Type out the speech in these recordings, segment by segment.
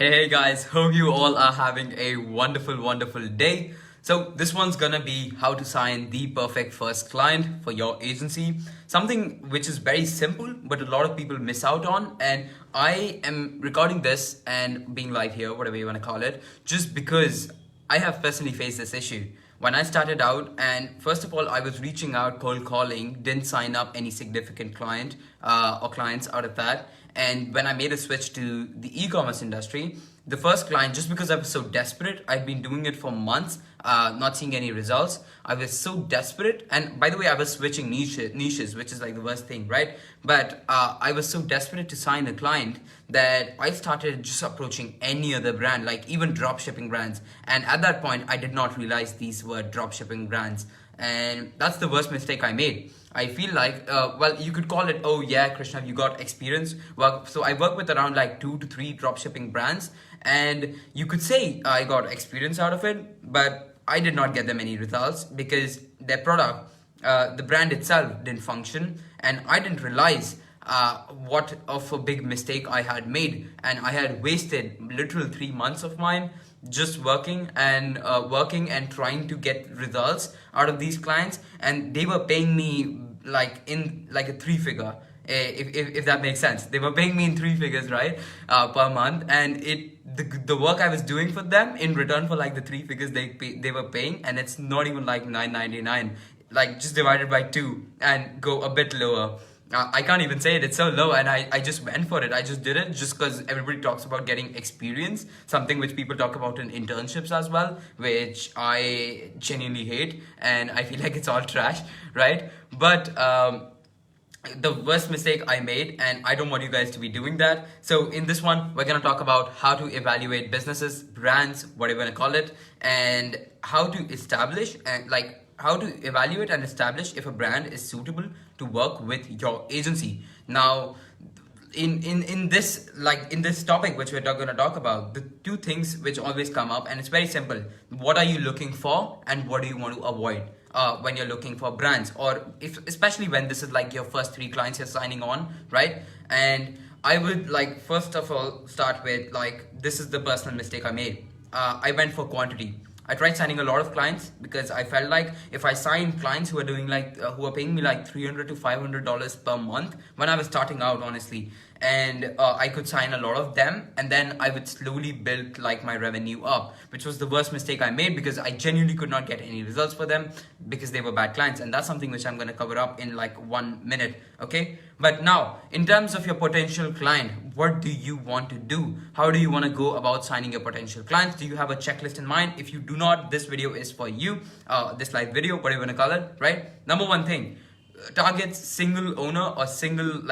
Hey guys, hope you all are having a wonderful day. So this one's gonna be how to sign the perfect first client for your agency. Something which is very simple, but a lot of people miss out on. And I am recording this and being live here, whatever you wanna call it, just because I have personally faced this issue. When I started out, and first of all, I was reaching out, cold calling, didn't sign up any significant client or clients out of that. And when I made a switch to the e-commerce industry, the first client, just because I was so desperate, I'd been doing it for months, not seeing any results. I was so desperate. And by the way, I was switching niches, which is like the worst thing, right? But I was so desperate to sign a client that I started just approaching any other brand, like even drop shipping brands. And at that point, I did not realize these were drop shipping brands. And that's the worst mistake I made. I feel like, well, you could call it, oh yeah, Krishna, you got experience. Well, so I work with around like 2 to 3 dropshipping brands, and you could say I got experience out of it, but I did not get them any results because their product, the brand itself didn't function, and I didn't realize what of a big mistake I had made, and I had wasted literal 3 months of mine just working and trying to get results out of these clients, and they were paying me like in like a 3-figure, if that makes sense. They were paying me in 3 figures, right, per month, and the work I was doing for them in return for like the 3 figures they were paying, and it's not even like $9.99, like just divided by 2 and go a bit lower. I can't even say it, it's so low, and I just went for it. I just did it just because everybody talks about getting experience, something which people talk about in internships as well, which I genuinely hate, and I feel like it's all trash, right? But the worst mistake I made, and I don't want you guys to be doing that. So in this one, we're gonna talk about how to evaluate businesses, brands, whatever you wanna call it, and how to establish and how to evaluate and establish if a brand is suitable to work with your agency. Now, in this topic which we're going to talk about, the two things which always come up, and it's very simple: what are you looking for, and what do you want to avoid when you're looking for brands, or especially when this is like your first 3 clients you're signing on, right? And I would like first of all start with this is the personal mistake I made. I went for quantity. I tried signing a lot of clients because I felt like if I sign clients who are doing who are paying me like $300 to $500 per month when I was starting out, honestly, and I could sign a lot of them, and then I would slowly build like my revenue up, which was the worst mistake I made because I genuinely could not get any results for them because they were bad clients, and that's something which I'm going to cover up in like 1 minute, okay? But now, in terms of your potential client, what do you want to do? How do you want to go about signing your potential clients? Do you have a checklist in mind? If you do not, this video is for you. This live video, whatever you want to call it, right? Number one thing, target single owner or single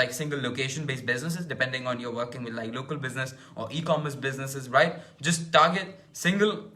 location based businesses, depending on you're working with like local business or e-commerce businesses, right? Just target single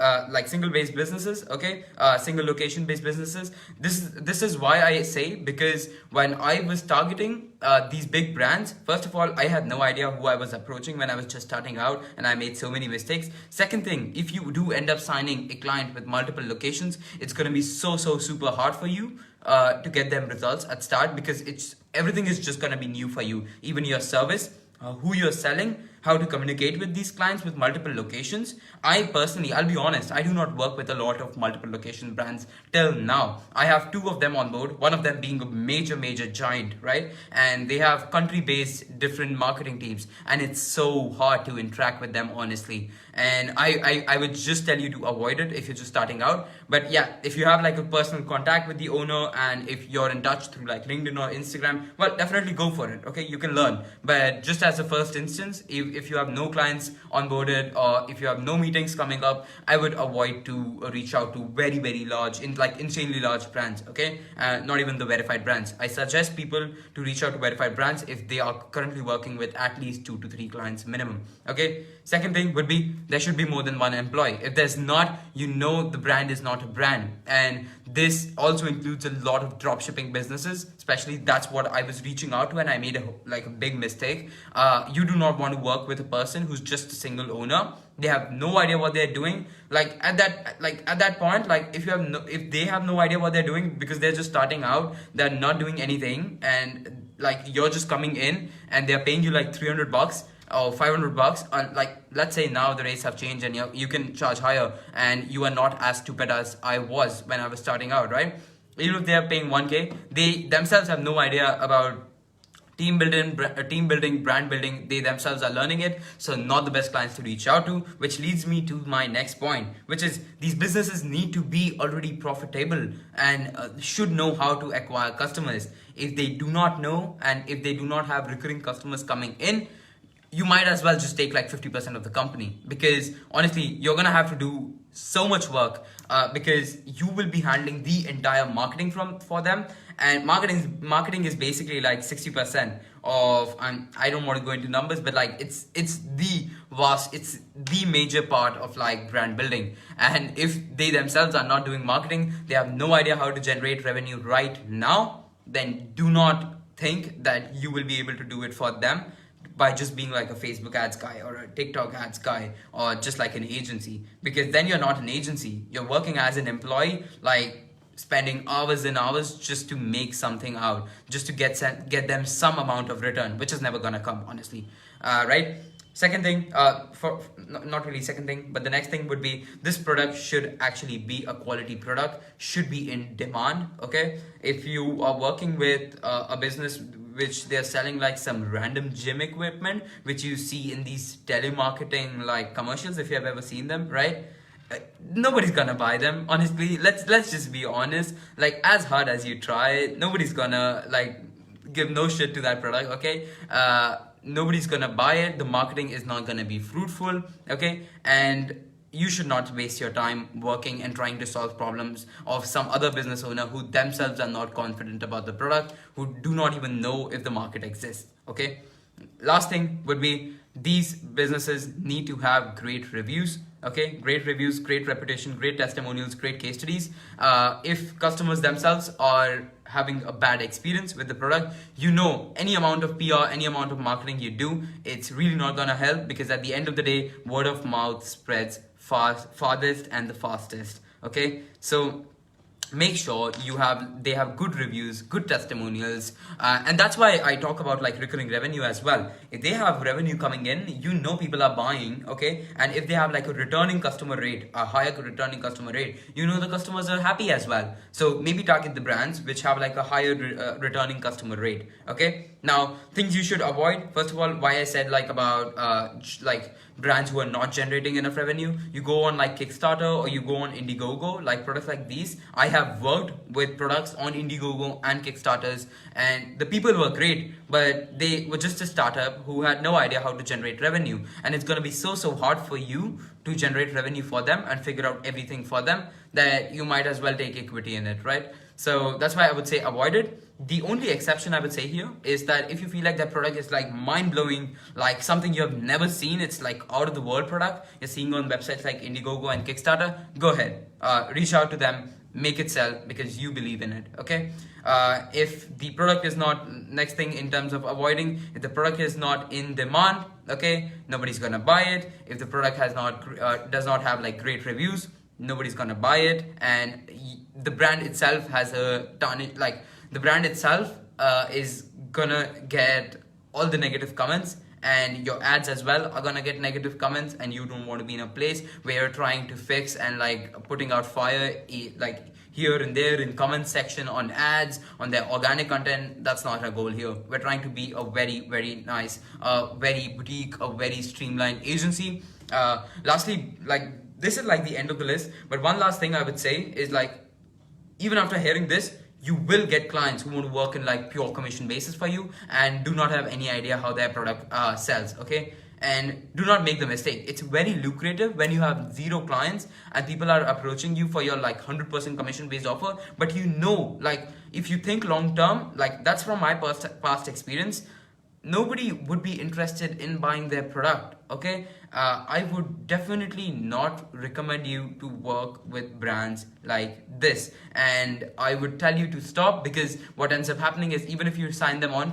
based businesses, okay? Single location based businesses. This is why I say, because when I was targeting these big brands, first of all, I had no idea who I was approaching when I was just starting out, and I made so many mistakes. Second thing, if you do end up signing a client with multiple locations, it's going to be so super hard for you to get them results at start, because everything is just going to be new for you. Even your service, who you're selling, how to communicate with these clients with multiple locations. I personally, I'll be honest, I do not work with a lot of multiple location brands till now. I have 2 of them on board, one of them being a major giant, right? And they have country-based different marketing teams, and it's so hard to interact with them, honestly. And I would just tell you to avoid it if you're just starting out. But yeah, if you have like a personal contact with the owner, and if you're in touch through like LinkedIn or Instagram, well, definitely go for it, okay? You can learn. But just as a first instance, if you have no clients onboarded, or if you have no meetings coming up, I would avoid to reach out to very large, insanely large brands, okay? Not even the verified brands. I suggest people to reach out to verified brands if they are currently working with at least 2 to 3 clients minimum, okay? Second thing would be, there should be more than 1 employee. If there's not, the brand is not a brand. And this also includes a lot of dropshipping businesses, especially that's what I was reaching out to, and I made a big mistake. You do not want to work with a person who's just a single owner. They have no idea what they're doing. At that point, if they have no idea what they're doing because they're just starting out, they're not doing anything, and you're just coming in and they're paying you like $300, or $500, like let's say now the rates have changed and you can charge higher, and you are not as stupid as I was when I was starting out, right? Even if they are paying 1K, they themselves have no idea about team building, brand building. They themselves are learning it, so not the best clients to reach out to. Which leads me to my next point, which is these businesses need to be already profitable and should know how to acquire customers. If they do not know, and if they do not have recurring customers coming in, you might as well just take like 50% of the company, because honestly you're gonna have to do so much work, because you will be handling the entire marketing for them. And marketing is basically like 60% of, I don't want to go into numbers, but like it's the major part of like brand building. And if they themselves are not doing marketing, they have no idea how to generate revenue right now, then do not think that you will be able to do it for them by just being like a Facebook ads guy or a TikTok ads guy, or just like an agency. Because then you're not an agency, you're working as an employee, like spending hours and hours just to make something out, just to get them some amount of return, which is never gonna come, honestly. Right? Second thing, not really second thing, but the next thing would be, this product should actually be a quality product, should be in demand. Okay, if you are working with a business which they're selling like some random gym equipment, which you see in these telemarketing like commercials, if you have ever seen them, right? Nobody's gonna buy them, honestly. Let's just be honest. Like, as hard as you try, nobody's gonna like give no shit to that product. Okay, nobody's gonna buy it. The marketing is not gonna be fruitful. Okay, and you should not waste your time working and trying to solve problems of some other business owner who themselves are not confident about the product, who do not even know if the market exists. Okay, last thing would be, these businesses need to have great reviews. Okay, great reviews, great reputation, great testimonials, great case studies. If customers themselves are having a bad experience with the product, any amount of PR, any amount of marketing you do, it's really not gonna help, because at the end of the day, word of mouth spreads farthest and the fastest. Okay, so make sure they have good reviews, good testimonials, and that's why I talk about like recurring revenue as well. If they have revenue coming in, people are buying. Okay, and if they have like a returning customer rate, a higher returning customer rate, the customers are happy as well. So maybe target the brands which have like a higher returning customer rate. Okay, now things you should avoid. First of all, why I said like about like brands who are not generating enough revenue. You go on like Kickstarter or you go on Indiegogo, like products like these. I have worked with products on Indiegogo and Kickstarters, and the people were great, but they were just a startup who had no idea how to generate revenue. And it's going to be so hard for you to generate revenue for them and figure out everything for them, that you might as well take equity in it, right? So that's why I would say avoid it. The only exception I would say here is that if you feel like that product is like mind-blowing, like something you have never seen, it's like out of the world product you're seeing on websites like Indiegogo and Kickstarter, go ahead, reach out to them, make it sell, because you believe in it. Okay, if the product is not, next thing in terms of avoiding, if the product is not in demand, okay, nobody's gonna buy it. If the product does not have like great reviews, nobody's gonna buy it. And the brand itself has the brand itself is gonna get all the negative comments, and your ads as well are gonna get negative comments, and you don't want to be in a place where you're trying to fix and like putting out fire like here and there in comment section on ads, on their organic content. That's not our goal here. We're trying to be a very nice, very boutique, a very streamlined agency. Lastly, like this is like the end of the list, but one last thing I would say is like, even after hearing this, you will get clients who want to work in like pure commission basis for you and do not have any idea how their product sells. Okay, and do not make the mistake. It's very lucrative when you have 0 clients and people are approaching you for your like 100% commission based offer. But like if you think long term, like that's from my past experience, nobody would be interested in buying their product. Okay, I would definitely not recommend you to work with brands like this, and I would tell you to stop, because what ends up happening is, even if you sign them on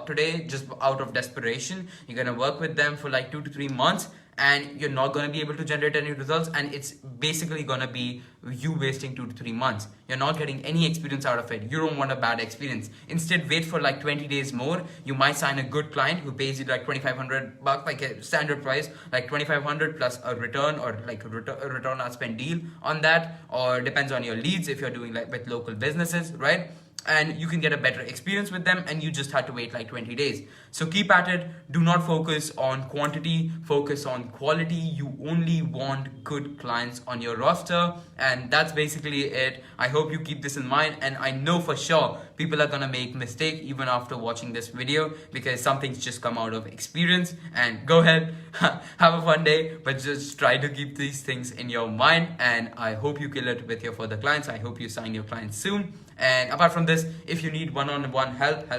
today just out of desperation, you're gonna work with them for like 2 to 3 months, and you're not going to be able to generate any results, and it's basically going to be you wasting 2 to 3 months. You're not getting any experience out of it. You don't want a bad experience. Instead, wait for like 20 days more. You might sign a good client who pays you like 2,500 bucks, like a standard price, like 2,500 plus a return, or like a return on spend deal on that, or depends on your leads if you're doing like with local businesses, right? And you can get a better experience with them, and you just had to wait like 20 days. So keep at it. Do not focus on quantity, focus on quality. You only want good clients on your roster, and that's basically it. I hope you keep this in mind, and I know for sure people are gonna make mistake even after watching this video, because something's just come out of experience. And go ahead, have a fun day, but just try to keep these things in your mind, and I hope you kill it with your further clients. I hope you sign your clients soon. And apart from this, if you need one-on-one help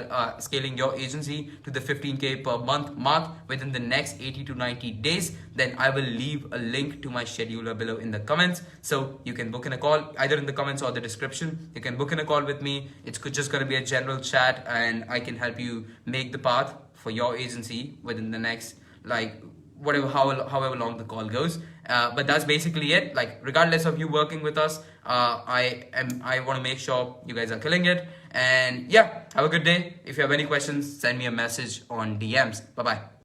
scaling your agency to the 15K per month mark within the next 80 to 90 days, then I will leave a link to my scheduler below in the comments. So you can book in a call either in the comments or the description. You can book in a call with me. It's just going to be a general chat, and I can help you make the path for your agency within the next, like, however long the call goes. But that's basically it. Like, regardless of you working with us, I want to make sure you guys are killing it. And yeah, have a good day. If you have any questions, send me a message on DMs. Bye bye.